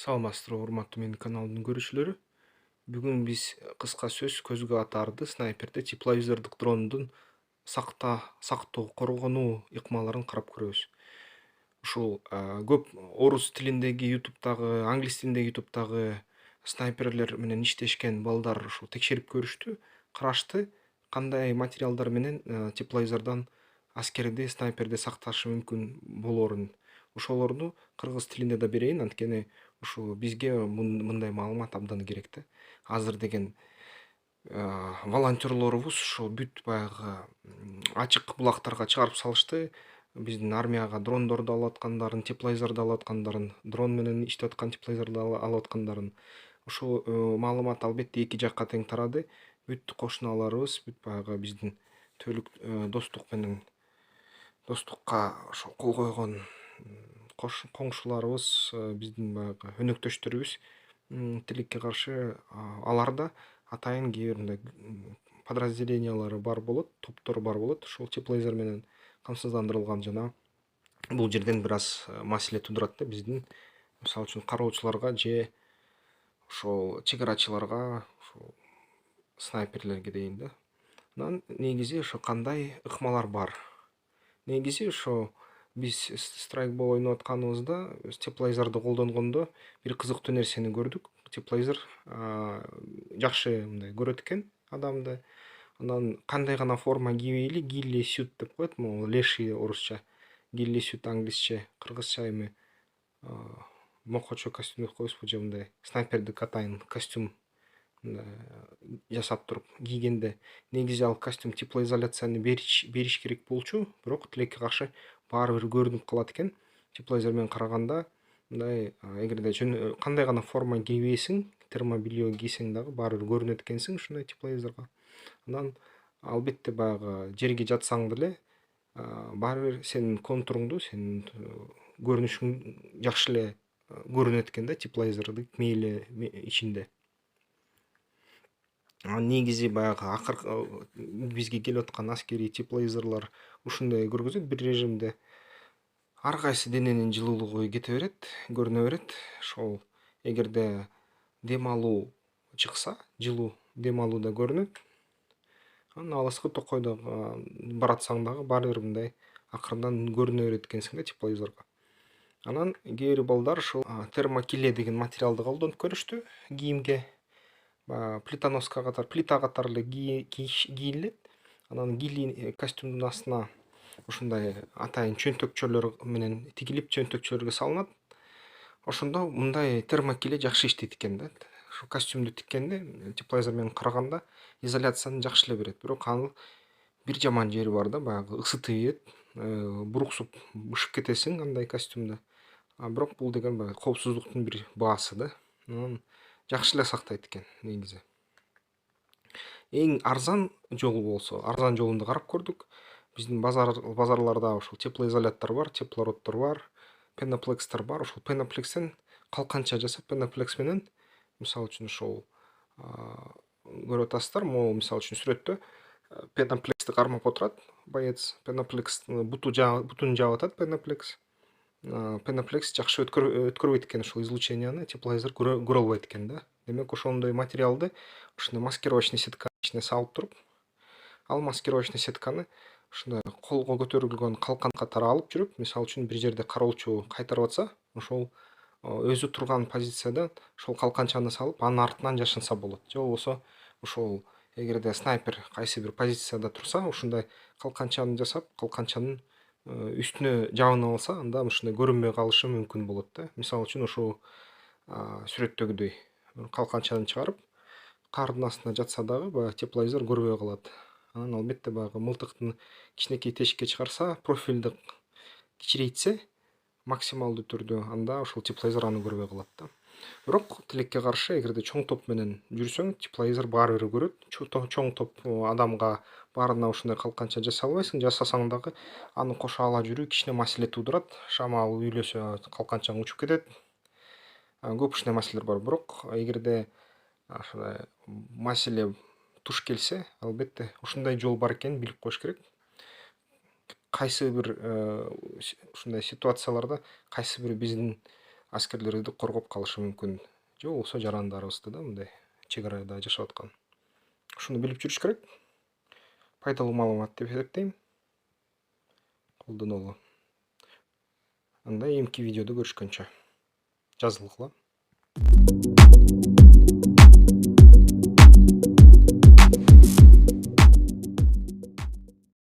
Саламатсыздарбы, урматтуу менин каналымдын көрүүчүлөрү. Бүгүн биз кыска сөз көзгө атаарды снайперде тепловизордук дрондун сактоо, коргонуу ыкмаларын карап көрөбүз. Ушул көп орус тилиндеги ютубтагы, англис тилиндеги ютубтагы снайперлер менен иштешкен балдар ушул текшерип көрүштү, карашты кандай материалдар менен тепловизордон аскерди снайперди сакташы мүмкүн болоорун. Ошолорду кыргыз тилинде да берейин, анткени ушул бизге мындай маалымат абдан керек да. Азыр деген волонтерлорубуз ушул бүт баягы ачык булактарга чыгарып салышты. Биздин армияга дрондорду алып аткандарын, тепловизорду алып аткандарын, дрон менен иштеп аткан тепловизорду алып аткандарын. Ушул маалымат албетте эки жакка тең тарады. Бүт кошуналарыбыз, бүт баягы биздин төлүк достук менен достукка ошо кол койгон коңшуларыбыз, биздин баягы өнөктөштөрүбүз тилекке каршы алар да атайын кээ бир мындай подразделениялары бар болот, топтору бар болот. Ушул тепловизор менен камсыздандырылган жана бул жерден бир аз маселе тудурат да биздин мисалы үчүн кароочуларга же ошол чек арачыларга, ошол снайперлерге дейин да. Анан негизи ошо кандай ыкмалар бар. Негизи ошо биз страйкбол ойноп атканыбызда тепловизорду колдонгондо бир кызыктуу нерсени көрдүк. Тепловизор жакшы мындай көрөт экен адамды. Анан кандай гана форма кийбейли, гилли сют деп коет, могу леший орусча, гилли сют англисче, кыргызча эми мокочо костюм деп коебузбу, же мындай снайпердик атайын костюм жасап туруп кийгенде негизи ал костюм теплоизоляцияны бериш керек болчу, бирок тилекке каршы баары бир көрүнүп калат экен. Тепловизор менен караганда мындай эгерде кандай гана форма кийбейсиң, термобелье кийсең дагы баары бир көрүнөт экенсиң ушундай тепловизорго. Анан албетте баягы жерге жатсаң деле баары бир сенин контуруңду, сенин көрүнүшүң жакшы эле көрүнөт экен да тепловизордук мейли ичинде. Негизи баягы акыркы бизге келип аткан аскерий тепловизорлор ушундай көргөзөт бир режимде. Ар кайсы дененин жылуулугу кете берет, көрүнө берет. Ошол эгерде дем алуу чыкса, жылуу дем алуу да көрүнөт. Анан алыскы токойдо баратсаң дагы баары бир мындай акырындан көрүнө берет экенсиң да тепловизорго. Анан кээ бир балдар ушул термокиле деген материалды колдонуп көрүштү кийимге. Плитоноска катары, плита катары эле кийилет. Анан гилли костюмдун астына ушундай атайын чөнтөкчөлөр менен тигилип, чөнтөкчөлөргө салынат. Ошондо мындай термокиле жакшы иштейт экен да. Ушул костюмду тиккенде тепловизор менен караганда изоляцияны жакшы эле берет. Бирок анын бир жаман жери бар да, баягы ысытып ийет, буруксуп бышып кетесиң андай костюмда. Бирок бул деген баягы коопсуздуктун бир баасы да. Анан жакшы эле сактайт экен негизи. Эң арзан жолу болсо, арзан жолунду карап көрдүк. Биздин базарларда ушул теплоизоляттор бар, теплороддор бар, пеноплексттер бар. Ушул пеноплекстен калканча жасап, пеноплекс менен мисалы үчүн ушул көрүп атасыздар, могу мисалы үчүн сүрөттө пеноплексти кармап отурат боец, пеноплекс бутун жаап атат пеноплекс. Пеноплекс жакшы өткөрбөйт экен ушул излученияны, тепловизор көрө албайт экен да. Демек ошондой материалды ушундай маскировочный сетканын ичине салып туруп, ал маскировочный сетканы ушундай колго көтөрүлгөн калкан катары алып жүрүп, мисалы үчүн бир жерде кароочу кайтарып атса, ошол өзү турган позицияда ошол калканчаны салып, анын артынан жашынса болот. Же болбосо ушул эгерде снайпер кайсы бир позицияда турса, ушундай калканчаны жасап, калканчанын үстүнө жабынып алса, анда ушундай көрүнбөй калышы мүмкүн болот да. Мисалы үчүн ушул сүрөттөгүдөй калканчаны чыгарып, кардын астына жатса дагы баягы тепловизор көрбөй калат. Анан албетте баягы мылтыктын кичинекей тешикке чыгарса, профилди кичирейтсе максималдуу түрдө, анда ушул тепловизор аны көрбөй калат да. Бирок тилекке каршы эгерде чоң топ менен жүрсөң, тепловизор баары бир көрөт. Чоң топ адамга баарына ушундай калканча жасай албайсың, жасасаң дагы аны кошо ала жүрүү кичине маселе туудурат. Шамал үйлөсө калканчаң учуп кетет. Көп ушундай маселелер бар. Бирок эгерде ушундай маселе туш келсе, албетте ушундай жол бар экенин билип коюш керек. Кайсы бир ушундай ситуацияларда кайсы бир биздин аскерлерди коргоп калышы мүмкүн, же болбосо жарандарыбызды да мындай чек арада жашап аткан. Ушуну билип жүрүш керек. Пайдалуу маалымат деп эсептейм. Колдонулу. Анда эмки видеодо көрүшкөнчө. Жазылгыла.